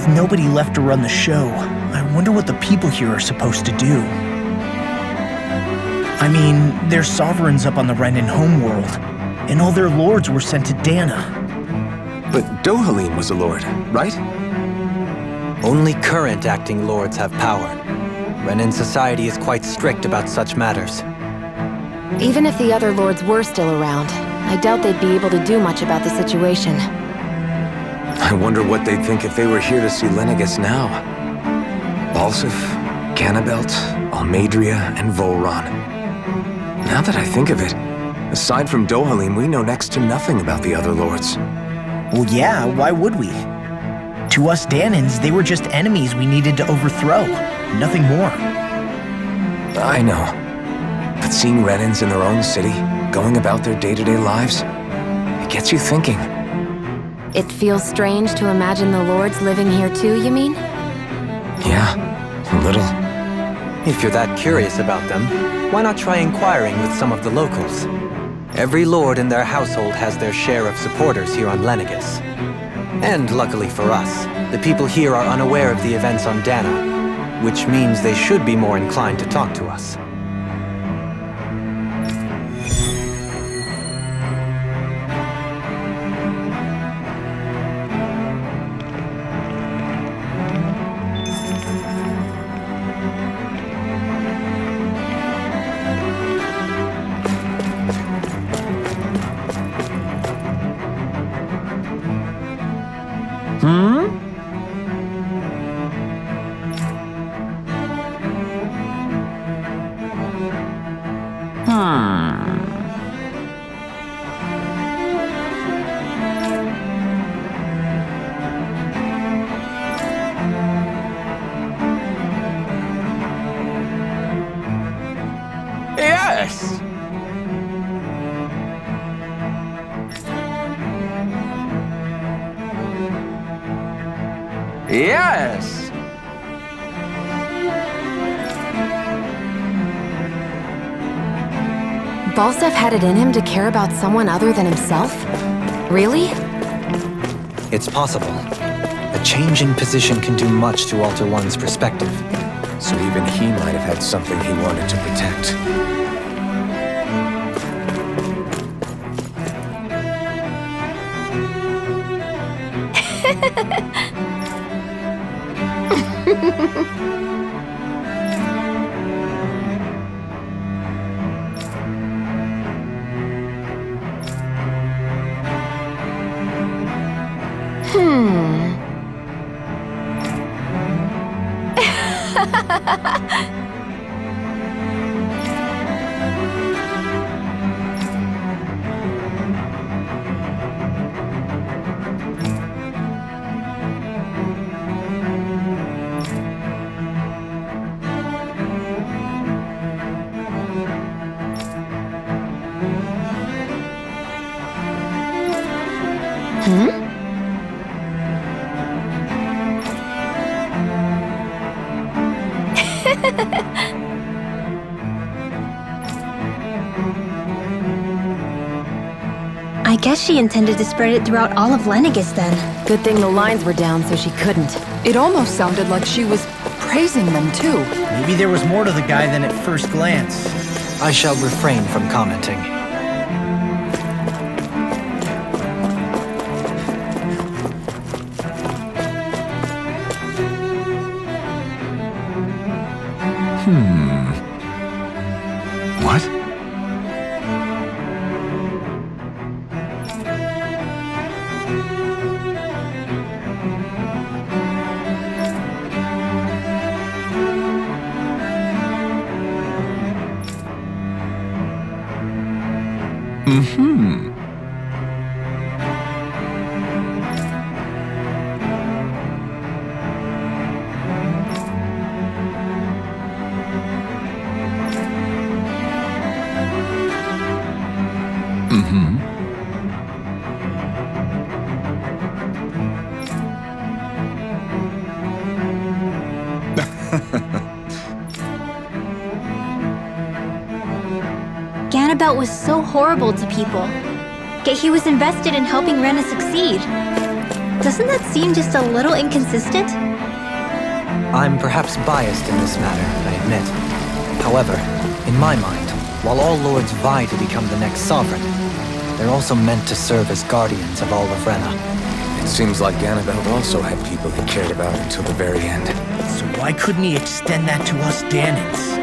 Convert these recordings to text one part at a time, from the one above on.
With nobody left to run the show, I wonder what the people here are supposed to do. I mean, there's sovereigns up on the Renin homeworld, and all their lords were sent to Dana. But Dohalim was a lord, right? Only current acting lords have power. Renin society is quite strict about such matters. Even if the other lords were still around, I doubt they'd be able to do much about the situation. I wonder what they'd think if they were here to see Lenegis now. Balsif, Ganabelt, Almadria, and Volron. Now that I think of it, aside from Dohalim, we know next to nothing about the other lords. Well, yeah, why would we? To us Danans, they were just enemies we needed to overthrow. Nothing more. I know. But seeing Renins in their own city, going about their day-to-day lives, it gets you thinking. It feels strange to imagine the lords living here too, you mean? Yeah, a little. If you're that curious about them, why not try inquiring with some of the locals? Every lord in their household has their share of supporters here on Lenegis. And luckily for us, the people here are unaware of the events on Dana, which means they should be more inclined to talk to us. Yes! Yes! Balsef had it in him to care about someone other than himself? Really? It's possible. A change in position can do much to alter one's perspective. So even he might have had something he wanted to protect. I guess she intended to spread it throughout all of Lenegis then. Good thing the lines were down so she couldn't. It almost sounded like she was praising them too. Maybe there was more to the guy than at first glance. I shall refrain from commenting. What? Ganabelt was so horrible to people. Yet he was invested in helping Rena succeed. Doesn't that seem just a little inconsistent? I'm perhaps biased in this matter, I admit. However, in my mind, while all lords vie to become the next sovereign, they're also meant to serve as guardians of all of Rena. It seems like Ganabelt also had people he cared about until the very end. So why couldn't he extend that to us Danins?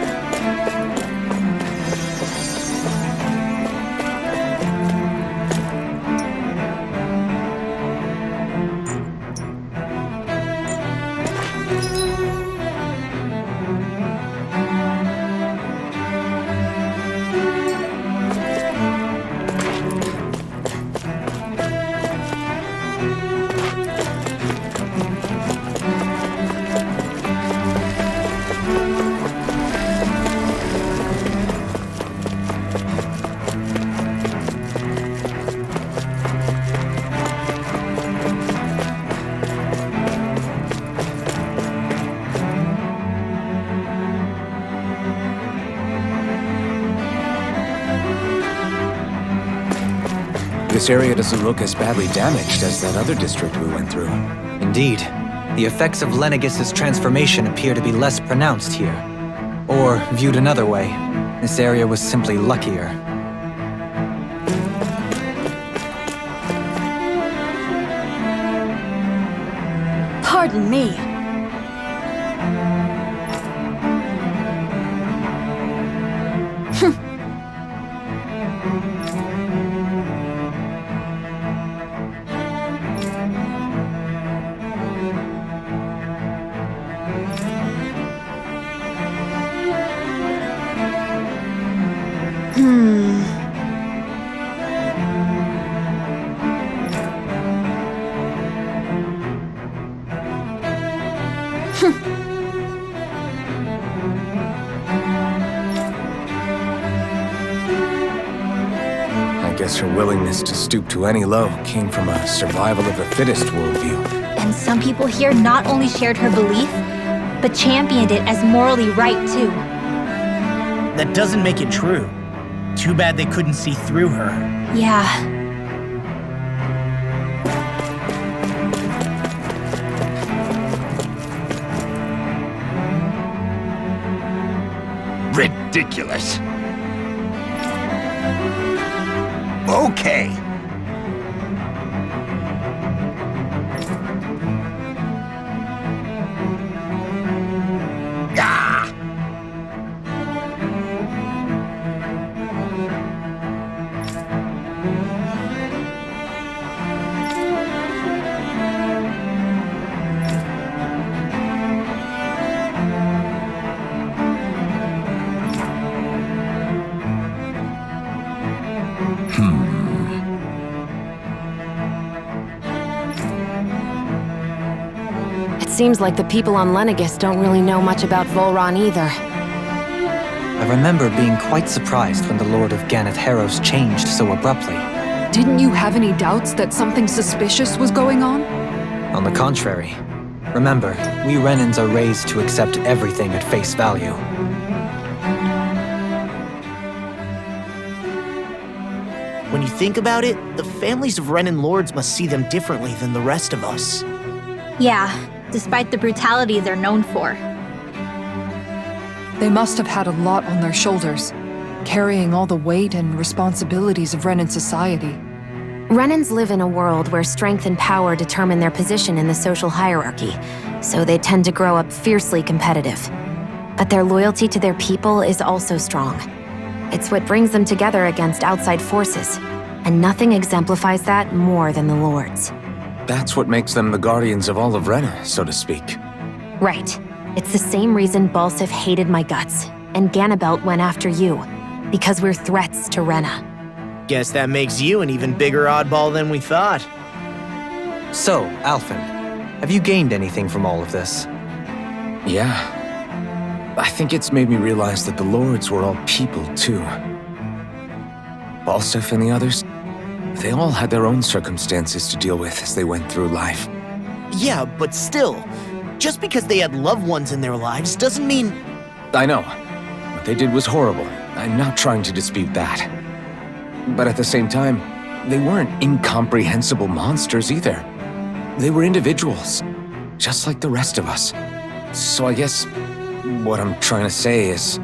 This area doesn't look as badly damaged as that other district we went through. Indeed, the effects of Lenegis' transformation appear to be less pronounced here. Or, viewed another way, this area was simply luckier. Pardon me. I guess her willingness to stoop to any low came from a survival of the fittest worldview. And some people here not only shared her belief, but championed it as morally right too. That doesn't make it true. Too bad they couldn't see through her. Yeah. Ridiculous. Okay. Ah! It seems like the people on Lenegis don't really know much about Volron either. I remember being quite surprised when the Lord of Ganath Harros changed so abruptly. Didn't you have any doubts that something suspicious was going on? On the contrary. Remember, we Renans are raised to accept everything at face value. When you think about it, the families of Renan lords must see them differently than the rest of us. Yeah, despite the brutality they're known for. They must have had a lot on their shoulders, carrying all the weight and responsibilities of Renan society. Renans live in a world where strength and power determine their position in the social hierarchy, so they tend to grow up fiercely competitive. But their loyalty to their people is also strong. It's what brings them together against outside forces, and nothing exemplifies that more than the Lords. That's what makes them the guardians of all of Rena, so to speak. Right. It's the same reason Balsif hated my guts, and Ganabelt went after you, because we're threats to Rena. Guess that makes you an even bigger oddball than we thought. So, Alphen, have you gained anything from all of this? Yeah. I think it's made me realize that the Lords were all people, too. Balsif and the others, they all had their own circumstances to deal with as they went through life. Yeah, but still, just because they had loved ones in their lives doesn't mean... I know. What they did was horrible. I'm not trying to dispute that. But at the same time, they weren't incomprehensible monsters either. They were individuals, just like the rest of us. So I guess what I'm trying to say is...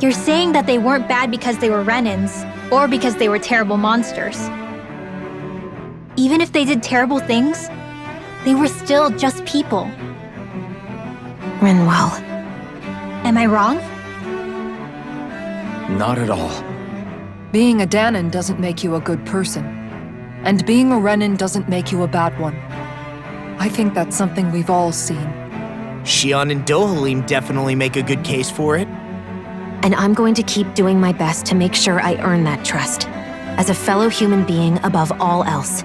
You're saying that they weren't bad because they were Renans, or because they were terrible monsters. Even if they did terrible things, they were still just people. Rinwell. Am I wrong? Not at all. Being a Danon doesn't make you a good person. And being a Renan doesn't make you a bad one. I think that's something we've all seen. Xion and Dohalim definitely make a good case for it. And I'm going to keep doing my best to make sure I earn that trust. As a fellow human being above all else.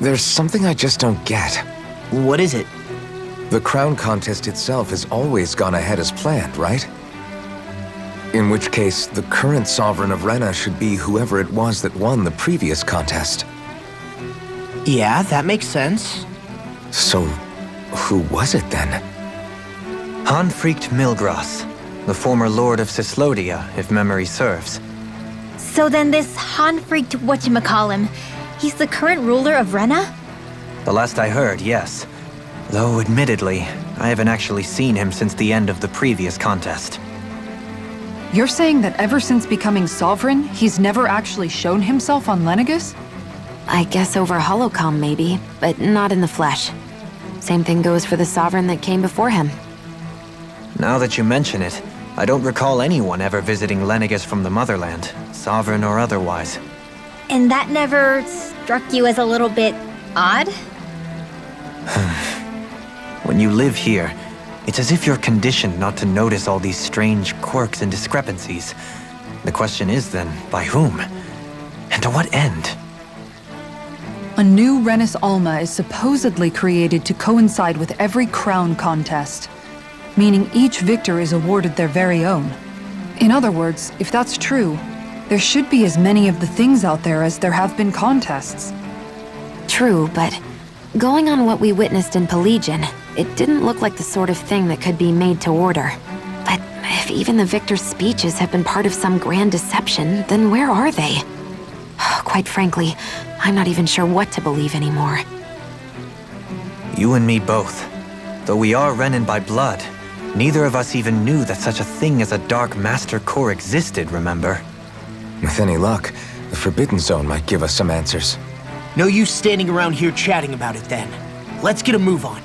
There's something I just don't get. What is it? The crown contest itself has always gone ahead as planned, right? In which case, the current sovereign of Rena should be whoever it was that won the previous contest. Yeah, that makes sense. So, who was it then? Hanfricht Milgras, the former lord of Cislodia, if memory serves. So then this Hanfricht whatchamacallem, he's the current ruler of Rena? The last I heard, yes. Though, admittedly, I haven't actually seen him since the end of the previous contest. You're saying that ever since becoming sovereign, he's never actually shown himself on Lenegis? I guess over holocom maybe, but not in the flesh. Same thing goes for the sovereign that came before him. Now that you mention it, I don't recall anyone ever visiting Lenegis from the motherland, sovereign or otherwise. And that never struck you as a little bit odd? When you live here, it's as if you're conditioned not to notice all these strange quirks and discrepancies. The question is then, by whom? And to what end? A new Renis Alma is supposedly created to coincide with every crown contest, meaning each victor is awarded their very own. In other words, if that's true, there should be as many of the things out there as there have been contests. True, but going on what we witnessed in Pelagian, it didn't look like the sort of thing that could be made to order. But if even the victor's speeches have been part of some grand deception, then where are they? Quite frankly, I'm not even sure what to believe anymore. You and me both. Though we are Renan by blood, neither of us even knew that such a thing as a Dark Master Core existed, remember? With any luck, the Forbidden Zone might give us some answers. No use standing around here chatting about it then. Let's get a move on.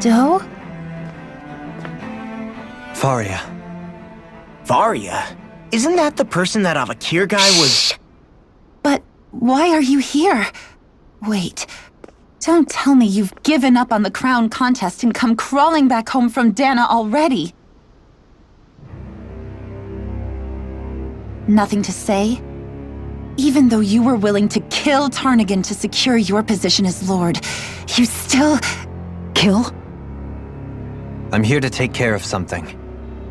Doe? Faria. Varia? Isn't that the person that Avakir guy was... But why are you here? Wait, don't tell me you've given up on the crown contest and come crawling back home from Dana already. Nothing to say? Even though you were willing to kill Tarnigan to secure your position as Lord, you still... Kill? I'm here to take care of something.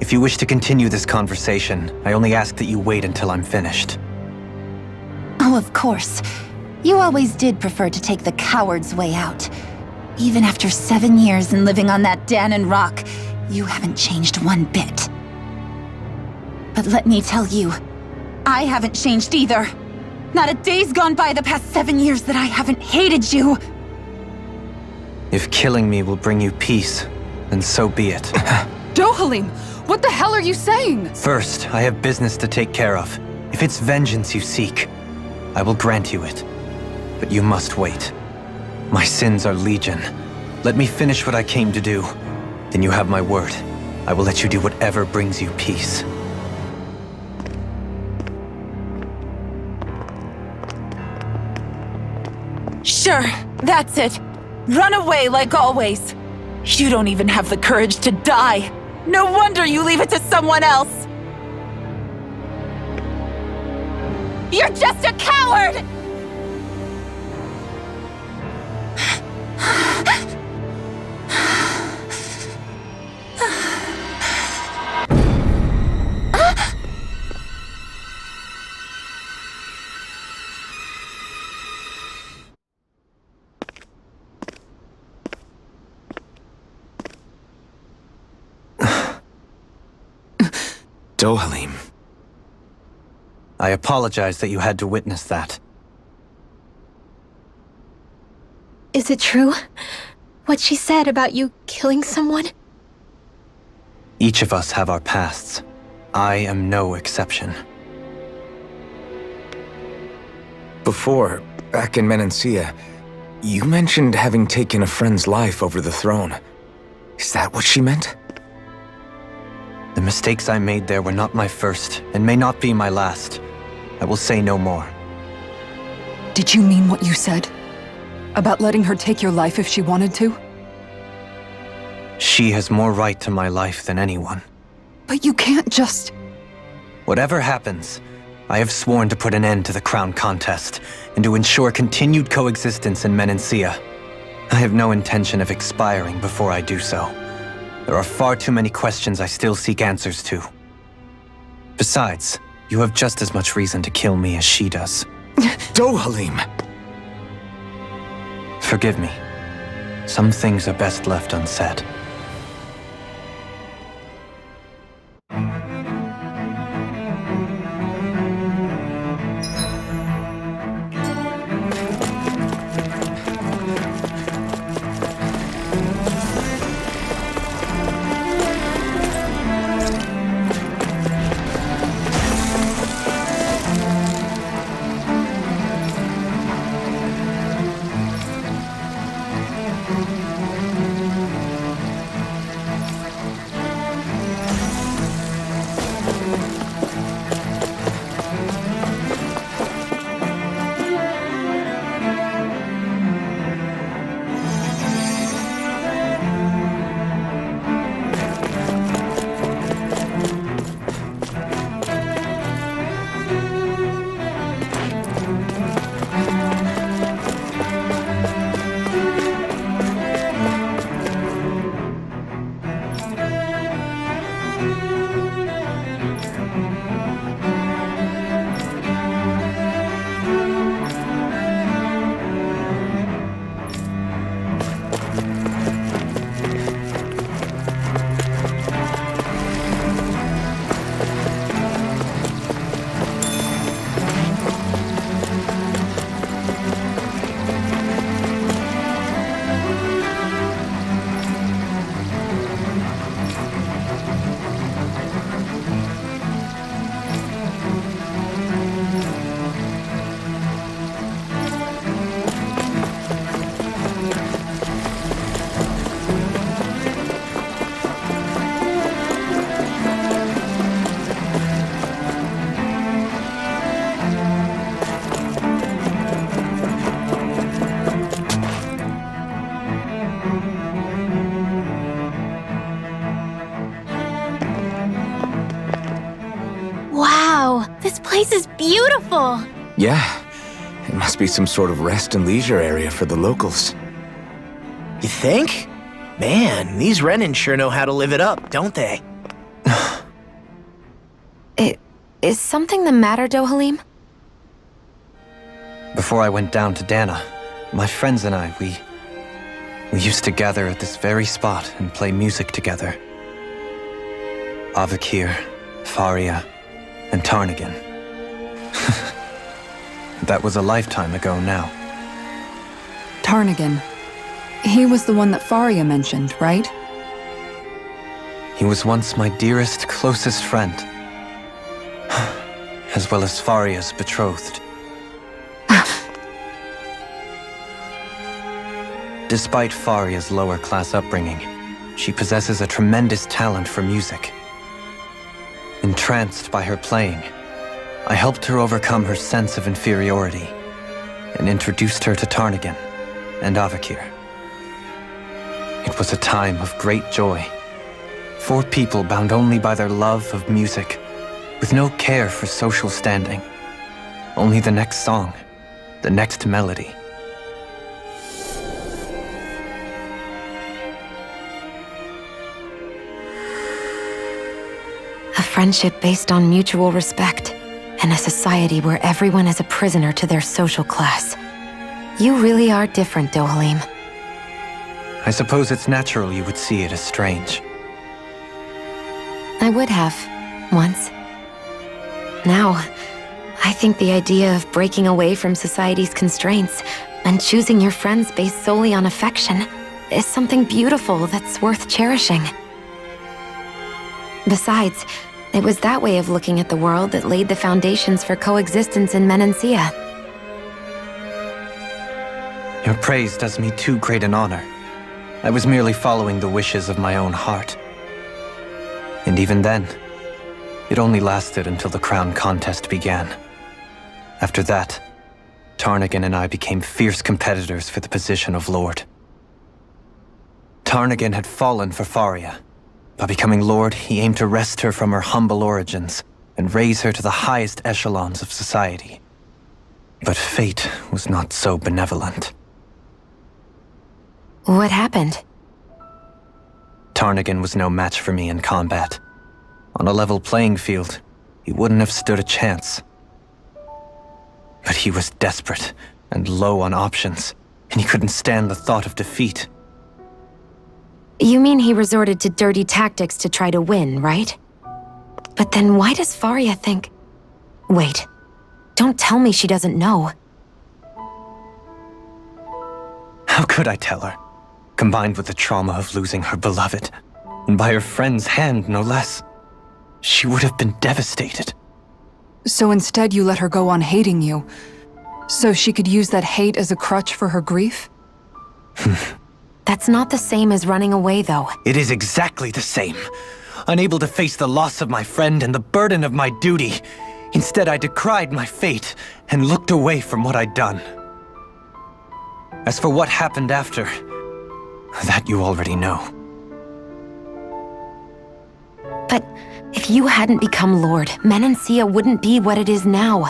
If you wish to continue this conversation, I only ask that you wait until I'm finished. Oh, of course. You always did prefer to take the coward's way out. Even after 7 years and living on that Danon rock, you haven't changed one bit. But let me tell you, I haven't changed either. Not a day's gone by the past 7 years that I haven't hated you. If killing me will bring you peace, then so be it. Dohalim, what the hell are you saying? First, I have business to take care of. If it's vengeance you seek, I will grant you it. But you must wait. My sins are legion. Let me finish what I came to do. Then you have my word. I will let you do whatever brings you peace. Sure, that's it. Run away like always. You don't even have the courage to die. No wonder you leave it to someone else. You're just a coward! Dohalim. I apologize that you had to witness that. Is it true? What she said about you killing someone? Each of us have our pasts. I am no exception. Before, back in Menancia, you mentioned having taken a friend's life over the throne. Is that what she meant? The mistakes I made there were not my first, and may not be my last. I will say no more. Did you mean what you said? About letting her take your life if she wanted to? She has more right to my life than anyone. But you can't just... Whatever happens, I have sworn to put an end to the crown contest, and to ensure continued coexistence in Menancia. I have no intention of expiring before I do so. There are far too many questions I still seek answers to. Besides, you have just as much reason to kill me as she does. Dohalim! Forgive me. Some things are best left unsaid. This place is beautiful! Yeah. It must be some sort of rest and leisure area for the locals. You think? Man, these Renin sure know how to live it up, don't they? Is something the matter, Dohalim? Before I went down to Dana, my friends and I, we used to gather at this very spot and play music together. Avakir, Faria, and Tarnigan. That was a lifetime ago now. Tarnigan. He was the one that Faria mentioned, right? He was once my dearest, closest friend. As well as Faria's betrothed. Despite Faria's lower-class upbringing, she possesses a tremendous talent for music. Entranced by her playing, I helped her overcome her sense of inferiority and introduced her to Tarnagin and Avakir. It was a time of great joy. 4 people bound only by their love of music, with no care for social standing. Only the next song, the next melody. A friendship based on mutual respect, and a society where everyone is a prisoner to their social class. You really are different, Dohalim. I suppose it's natural you would see it as strange. I would have, once. Now, I think the idea of breaking away from society's constraints and choosing your friends based solely on affection is something beautiful that's worth cherishing. Besides, it was that way of looking at the world that laid the foundations for coexistence in Menancia. Your praise does me too great an honor. I was merely following the wishes of my own heart. And even then, it only lasted until the crown contest began. After that, Tarnagin and I became fierce competitors for the position of Lord. Tarnagin had fallen for Faria. By becoming Lord, he aimed to wrest her from her humble origins and raise her to the highest echelons of society. But fate was not so benevolent. What happened? Tarnagin was no match for me in combat. On a level playing field, he wouldn't have stood a chance. But he was desperate and low on options, and he couldn't stand the thought of defeat. You mean he resorted to dirty tactics to try to win, right? But then why does Faria think... Wait, don't tell me she doesn't know. How could I tell her? Combined with the trauma of losing her beloved, and by her friend's hand, no less. She would have been devastated. So instead you let her go on hating you, so she could use that hate as a crutch for her grief? That's not the same as running away, though. It is exactly the same. Unable to face the loss of my friend and the burden of my duty, instead I decried my fate and looked away from what I'd done. As for what happened after, that you already know. But if you hadn't become Lord, Menancia wouldn't be what it is now.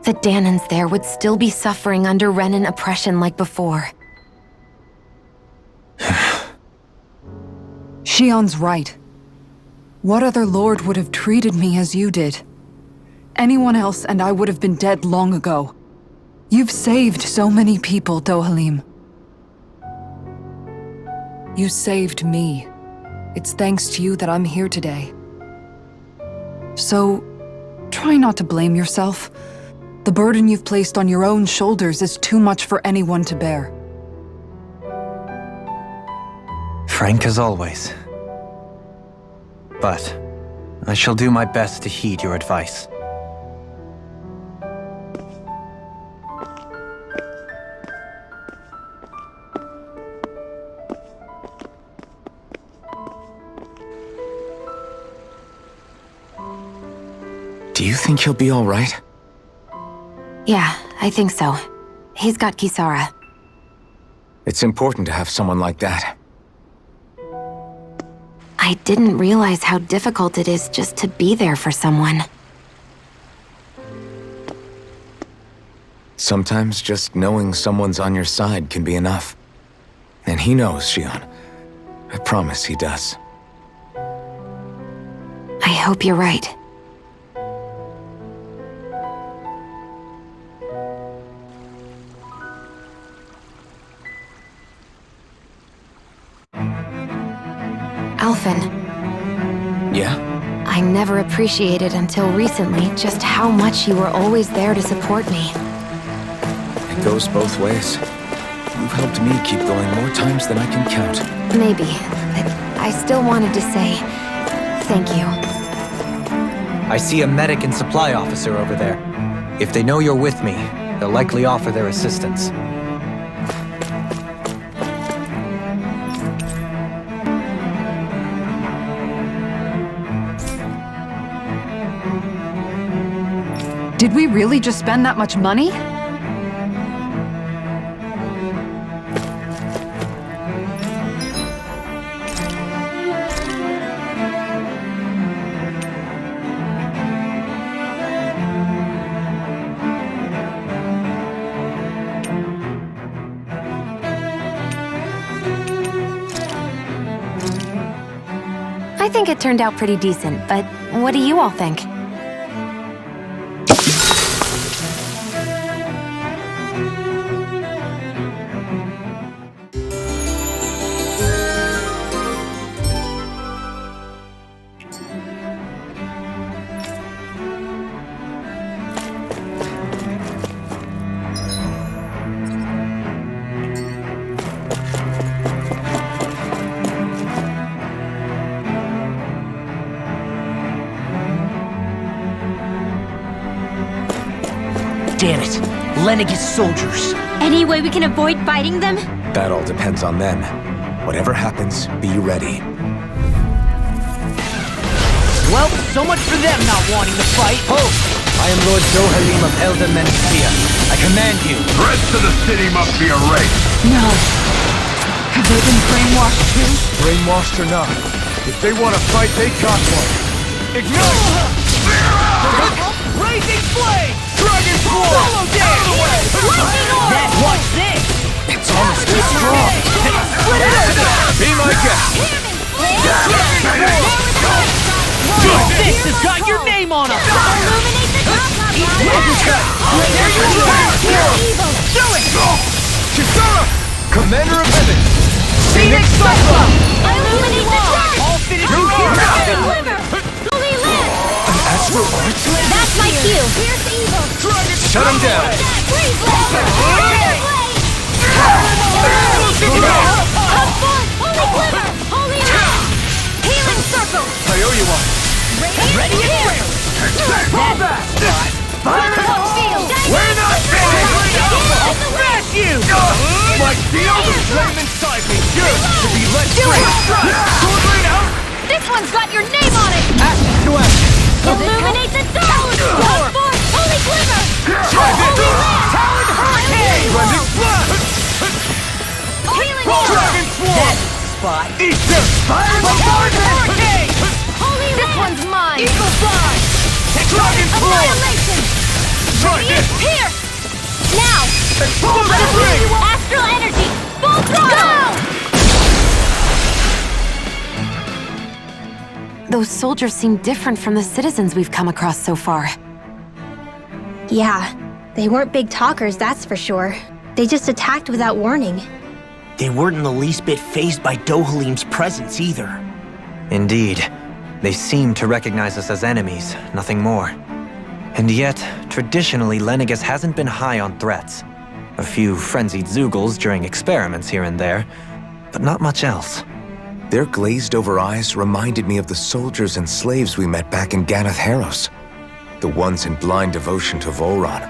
The Danans there would still be suffering under Renan oppression like before. Shion's right. What other lord would have treated me as you did? Anyone else and I would have been dead long ago. You've saved so many people, Dohalim. You saved me. It's thanks to you that I'm here today. So, try not to blame yourself. The burden you've placed on your own shoulders is too much for anyone to bear. Frank as always. But I shall do my best to heed your advice. Do you think he'll be all right? Yeah, I think so. He's got Kisara. It's important to have someone like that. I didn't realize how difficult it is just to be there for someone. Sometimes just knowing someone's on your side can be enough. And he knows, Shion. I promise he does. I hope you're right. Alphen. Yeah? I never appreciated until recently just how much you were always there to support me. It goes both ways. You've helped me keep going more times than I can count. Maybe, but I still wanted to say thank you. I see a medic and supply officer over there. If they know you're with me, they'll likely offer their assistance. Did we really just spend that much money? I think it turned out pretty decent, but what do you all think? Damn it! Lenegis soldiers! Any way we can avoid fighting them? That all depends on them. Whatever happens, be ready. Well, so much for them not wanting to fight! Halt! I am Lord Dohalim of Elder Menexia. I command you. The rest of the city must be erased. No. Have they been brainwashed too? Brainwashed or not, if they want to fight, they got one. Ignite! Raising flame! Dragon Sword! Solo dance! Then watch this! It's almost this strong. Split it open! Be my guest. This has got your name on it! Do it! Kisara! Commander of Heaven! Phoenix Cyclone! Illuminate the dark! All finished here! Astral Arts? That's my cue! Here's the evil! Shut him down! Freeze laser! Hug form! Holy glimmer! Holy light! Healing circle! I owe you one. Ready and ready! Pull back! Hug field! We're not finished! I'll smash you! My field is flame inside me! Good! To be let free! Sword rain out! This one's got your name on it! Action to action! Illuminate the dark! Hug form! Holy glimmer! Holy land! Talon Hurricane! Splendid blast! Healing Dragon Swarm! Spot. Easter! Hurricane! Holy This land! one's mine! Eagle Fly! Dragon Swarm! Annihilation! Try this! Here! Now! Explosive ring! Astral energy! Full throttle! Those soldiers seem different from the citizens we've come across so far. Yeah, they weren't big talkers, that's for sure. They just attacked without warning. They weren't in the least bit fazed by Dohalim's presence either. Indeed. They seem to recognize us as enemies, nothing more. And yet, traditionally, Lenegis hasn't been high on threats. A few frenzied Zeugles during experiments here and there, but not much else. Their glazed-over eyes reminded me of the soldiers and slaves we met back in Ganath Haros. The ones in blind devotion to Volron.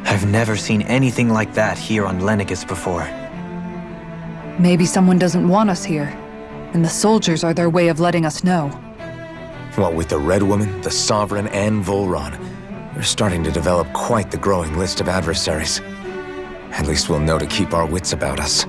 I've never seen anything like that here on Lenegis before. Maybe someone doesn't want us here, and the soldiers are their way of letting us know. What with the Red Woman, the Sovereign, and Volron, we're starting to develop quite the growing list of adversaries. At least we'll know to keep our wits about us.